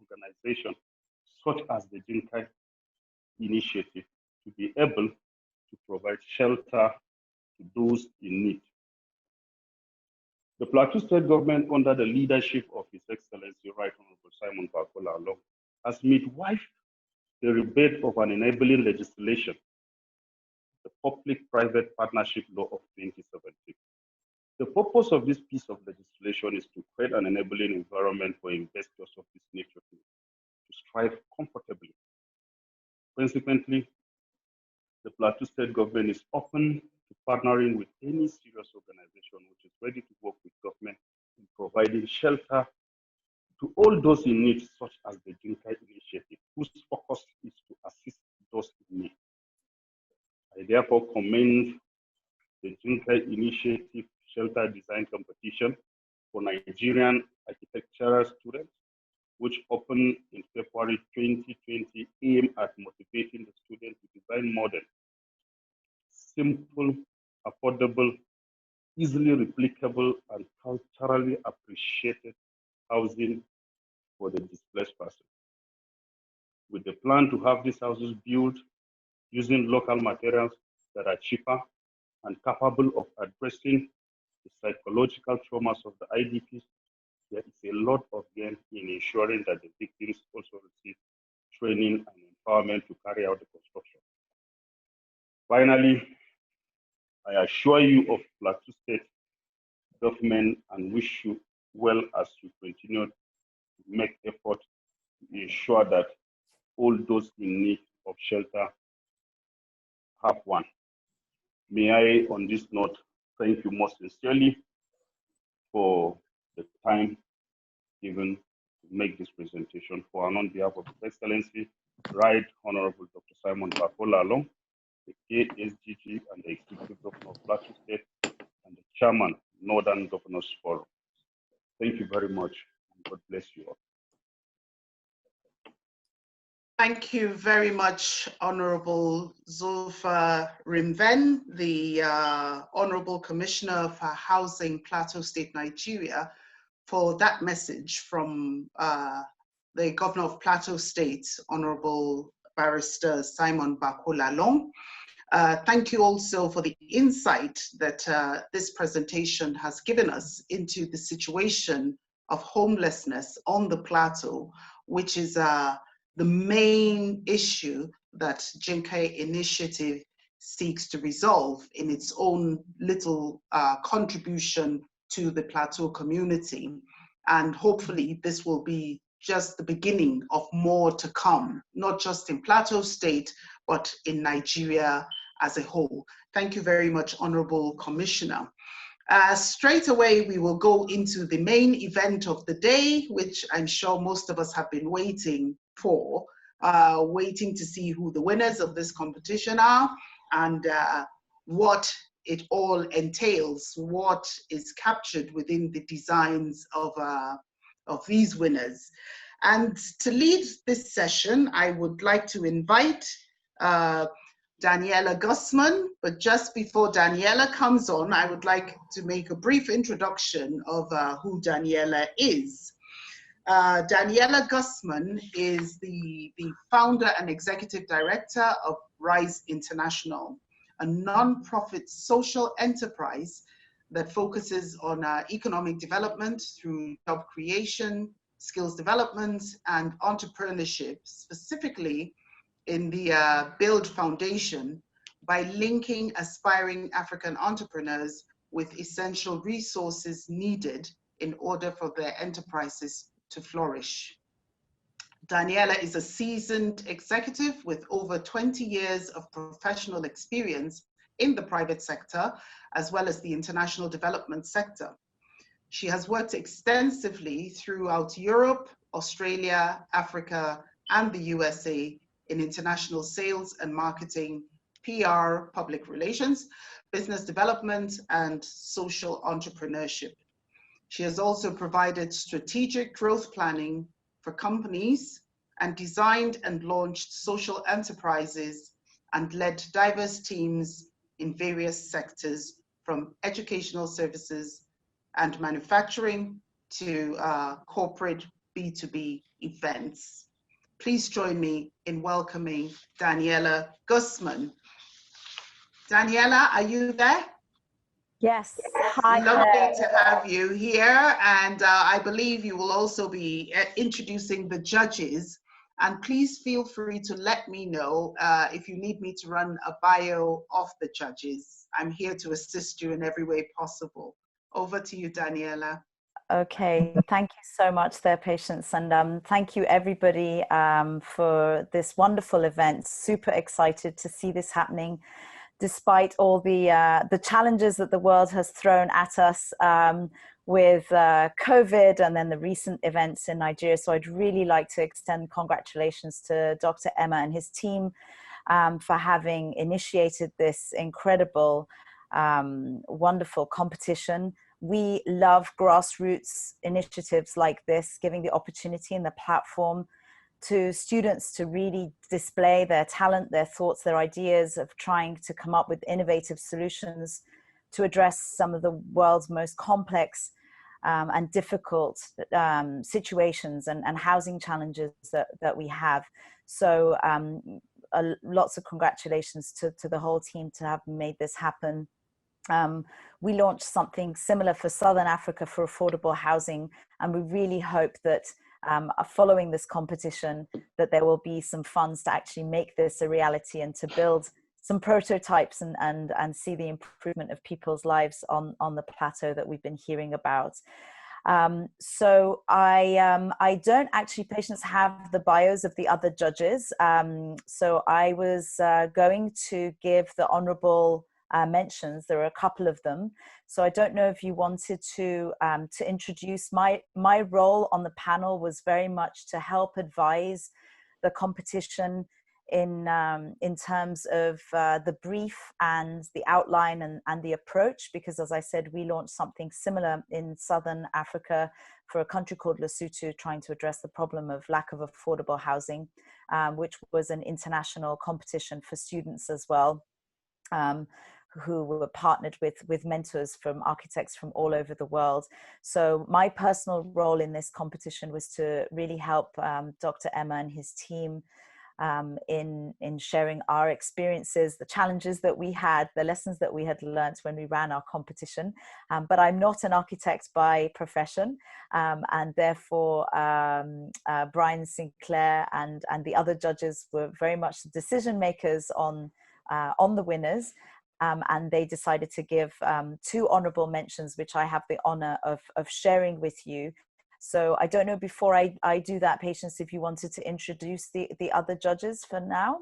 organizations such as the Jinkai initiative to be able to provide shelter to those in need. The Plateau State government, under the leadership of His Excellency Right Honorable Simon Bakola, has midwifed the rebate of an enabling legislation, the Public-Private Partnership Law of 2017. The purpose of this piece of legislation is to create an enabling environment for investors of this nature to strive comfortably. Consequently, the Plateau State government is open to partnering with any serious organization which is ready to work with government in providing shelter to all those in need, such as the Jinkai initiative, whose focus is to assist those in need. I therefore commend the Jinkai initiative shelter design competition for Nigerian architectural students, which opened in February 2020, aimed at motivating the students to design modern, simple, affordable, easily replicable, and culturally appreciated housing for the displaced person. With the plan to have these houses built using local materials that are cheaper and capable of addressing the psychological traumas of the IDPs, there is a lot of gain in ensuring that the victims also receive training and empowerment to carry out the construction. Finally, I assure you of Plateau State government and wish you well as you continue to make effort to ensure that all those in need of shelter have one. May I, on this note, thank you most sincerely for the time given to make this presentation. For and on behalf of His Excellency, Right Honorable Dr. Simon Bakola, the KSGG and the Executive Governor of Plateau State, and the Chairman, Northern Governors Forum. Thank you very much, and God bless you all. Thank you very much, Honorable Zulfa Rimven, the Honorable Commissioner for Housing, Plateau State, Nigeria, for that message from the Governor of Plateau State, Honorable Barrister Simon Bakola Long. Thank you also for the insight that this presentation has given us into the situation of homelessness on the plateau, which is the main issue that Jinkai initiative seeks to resolve in its own little contribution to the plateau community. And hopefully this will be just the beginning of more to come, not just in Plateau State, but in Nigeria as a whole. Thank you very much, Honorable Commissioner. Straight away, we will go into the main event of the day, which I'm sure most of us have been waiting for, waiting to see who the winners of this competition are and what it all entails, what is captured within the designs of these winners. And to lead this session, I would like to invite Daniela Gussman, but just before Daniela comes on, I would like to make a brief introduction of who Daniela is. Daniela Gussman is the founder and executive director of Rise International, a non-profit social enterprise that focuses on economic development through job creation, skills development, and entrepreneurship, specifically in the Build Foundation, by linking aspiring African entrepreneurs with essential resources needed in order for their enterprises to flourish. Daniela is a seasoned executive with over 20 years of professional experience in the private sector, as well as the international development sector. She has worked extensively throughout Europe, Australia, Africa, and the USA in international sales and marketing, PR, public relations, business development, and social entrepreneurship. She has also provided strategic growth planning for companies and designed and launched social enterprises and led diverse teams in various sectors, from educational services and manufacturing to corporate B2B events. Please join me in welcoming Daniela Guzman. Daniela, are you there? Yes. Hi. Lovely to have you here. And I believe you will also be introducing the judges. And please feel free to let me know if you need me to run a bio of the judges. I'm here to assist you in every way possible. Over to you, Daniela. Okay, thank you so much, their patience, and thank you everybody for this wonderful event. Super excited to see this happening, despite all the challenges that the world has thrown at us with COVID and then the recent events in Nigeria. So I'd really like to extend congratulations to Dr. Emma and his team for having initiated this incredible, wonderful competition. We love grassroots initiatives like this, giving the opportunity and the platform to students to really display their talent, their thoughts, their ideas of trying to come up with innovative solutions to address some of the world's most complex and difficult situations and housing challenges that we have. So lots of congratulations to the whole team to have made this happen. We launched something similar for Southern Africa for affordable housing, and we really hope that following this competition that there will be some funds to actually make this a reality and to build some prototypes and see the improvement of people's lives on the plateau that we've been hearing about. So I don't actually, patients, have the bios of the other judges. So I was going to give the honorable mentions. There are a couple of them. So I don't know if you wanted to introduce my role on the panel was very much to help advise the competition in terms of the brief and the outline and the approach, because as I said, we launched something similar in Southern Africa for a country called Lesotho, trying to address the problem of lack of affordable housing, which was an international competition for students as well. Who were partnered with mentors from architects from all over the world. So my personal role in this competition was to really help Dr. Emma and his team in sharing our experiences, the challenges that we had, the lessons that we had learned when we ran our competition. But I'm not an architect by profession, and therefore Brian Sinclair and the other judges were very much decision makers on the winners. And they decided to give 2 honorable mentions, which I have the honor of sharing with you. So I don't know, before I do that, Patience, if you wanted to introduce the other judges for now.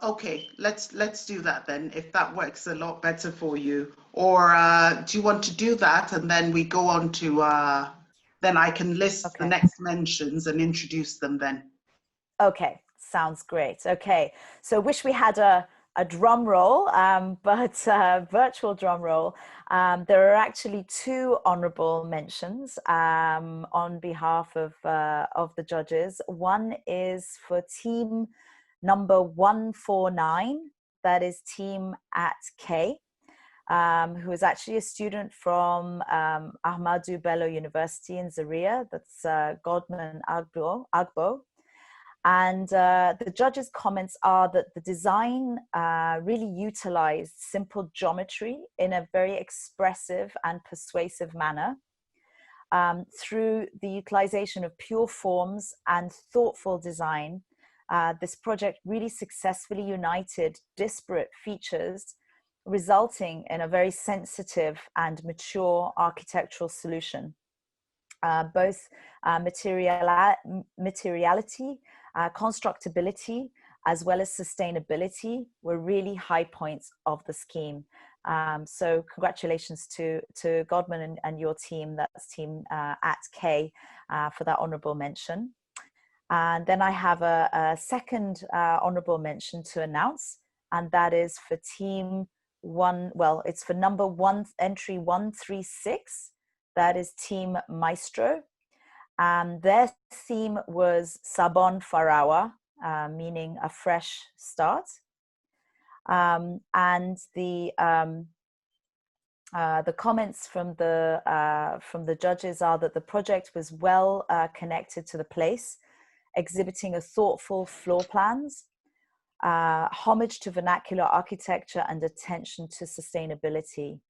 Okay, let's do that then, if that works a lot better for you. Or do you want to do that and then we go on to, then I can list the next mentions and introduce them then. Okay, sounds great. Okay, so wish we had a drum roll, but virtual drum roll. There are actually 2 honorable mentions on behalf of the judges. One is for team number 149, that is team at K, who is actually a student from Ahmadu Bello University in Zaria, that's Godman Agbo. And the judges' comments are that the design really utilized simple geometry in a very expressive and persuasive manner. Through the utilization of pure forms and thoughtful design, this project really successfully united disparate features, resulting in a very sensitive and mature architectural solution. Both materiality, constructability, as well as sustainability were really high points of the scheme. So congratulations to Godman and your team, that's team at K, for that honorable mention. And then I have a second honorable mention to announce, and that is for team it's for number 1, entry 136, that is team Maestro. Their theme was Sabon Farawa, meaning a fresh start. And the The comments from the judges are that the project was well connected to the place, exhibiting a thoughtful floor plans, homage to vernacular architecture and attention to sustainability.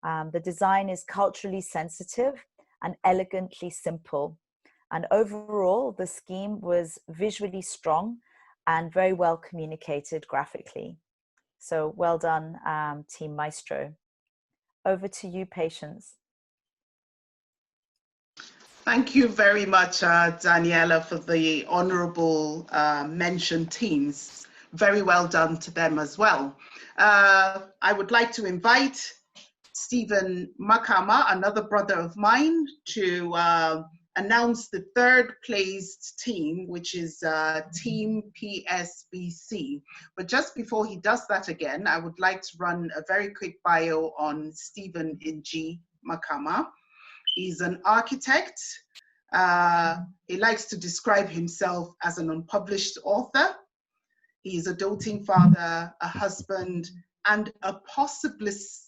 The design is culturally sensitive and elegantly simple. And overall, the scheme was visually strong and very well communicated graphically. So well done, Team Maestro. Over to you, Patience. Thank you very much, Daniela, for the honorable mention teams. Very well done to them as well. I would like to invite Stephen Makama, another brother of mine, to announce the third placed team, which is Team PSBC. But just before he does that again, I would like to run a very quick bio on Stephen Ng Makama. He's an architect. He likes to describe himself as an unpublished author. He's a doting father, a husband, and a possibilist.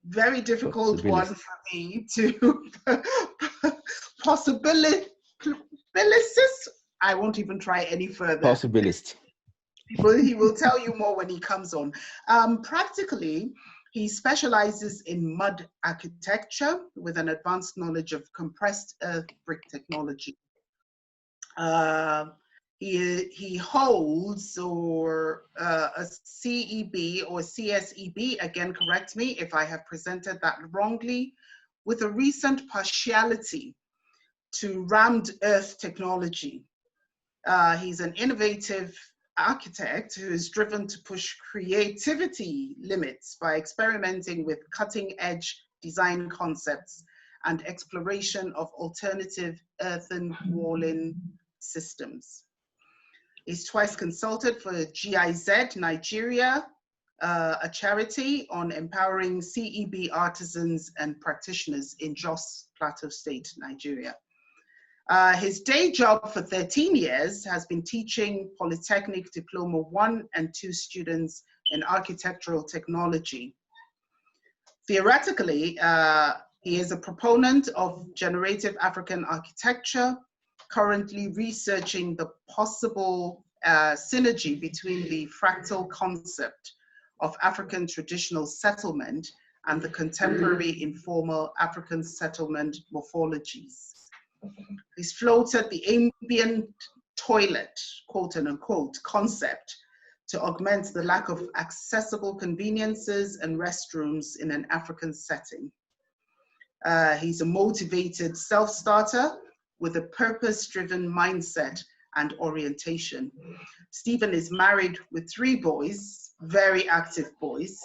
Very difficult one for me to possibilist. I won't even try any further. Possibilist. He will tell you more when he comes on. Practically, he specializes in mud architecture with an advanced knowledge of compressed earth brick technology. He holds a CEB or CSEB, again, correct me if I have presented that wrongly, with a recent partiality to rammed earth technology. He's an innovative architect who is driven to push creativity limits by experimenting with cutting-edge design concepts and exploration of alternative earthen walling systems. He's twice consulted for GIZ Nigeria, a charity on empowering CEB artisans and practitioners in Jos Plateau State, Nigeria. His day job for 13 years has been teaching Polytechnic Diploma 1 and 2 students in architectural technology. Theoretically, he is a proponent of generative African architecture, currently researching the possible synergy between the fractal concept of African traditional settlement and the contemporary informal African settlement morphologies. He's floated the ambient toilet, quote and unquote, concept to augment the lack of accessible conveniences and restrooms in an African setting. He's a motivated self-starter with a purpose-driven mindset and orientation. Stephen is married with 3 boys, very active boys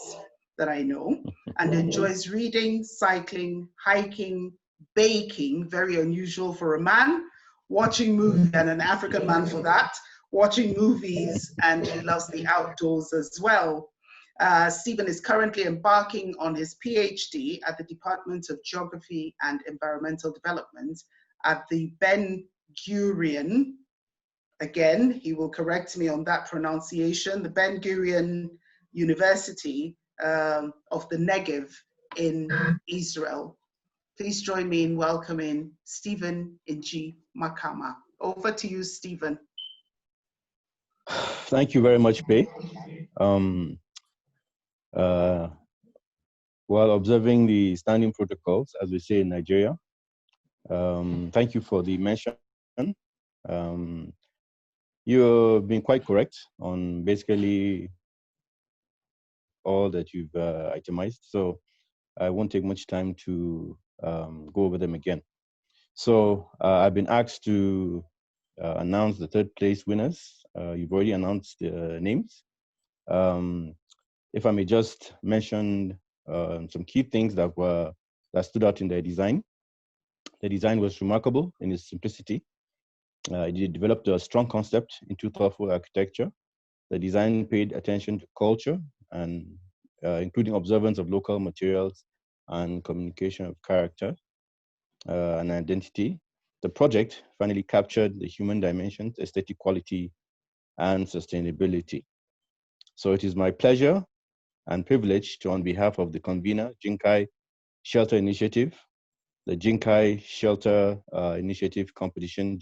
that I know, and enjoys reading, cycling, hiking, baking, very unusual for a man, watching movies, and an African man for that, watching movies, and he loves the outdoors as well. Stephen is currently embarking on his PhD at the Department of Geography and Environmental Development at the Ben Gurion, again, he will correct me on that pronunciation, the Ben Gurion University of the Negev in Israel. Please join me in welcoming Stephen Ng Makama. Over to you, Stephen. Thank you very much, Bey. While observing the standing protocols, as we say in Nigeria, thank you for the mention. You've been quite correct on basically all that you've itemized, so I won't take much time to go over them again. So I've been asked to announce the 3rd place winners. You've already announced the names. If I may just mention some key things that stood out in their design. The design was remarkable in its simplicity. It developed a strong concept into thoughtful architecture. The design paid attention to culture and including observance of local materials and communication of character and identity. The project finally captured the human dimensions, aesthetic quality, and sustainability. So it is my pleasure and privileged to, on behalf of the convener, Jinkai Shelter Initiative, the Jinkai Shelter Initiative Competition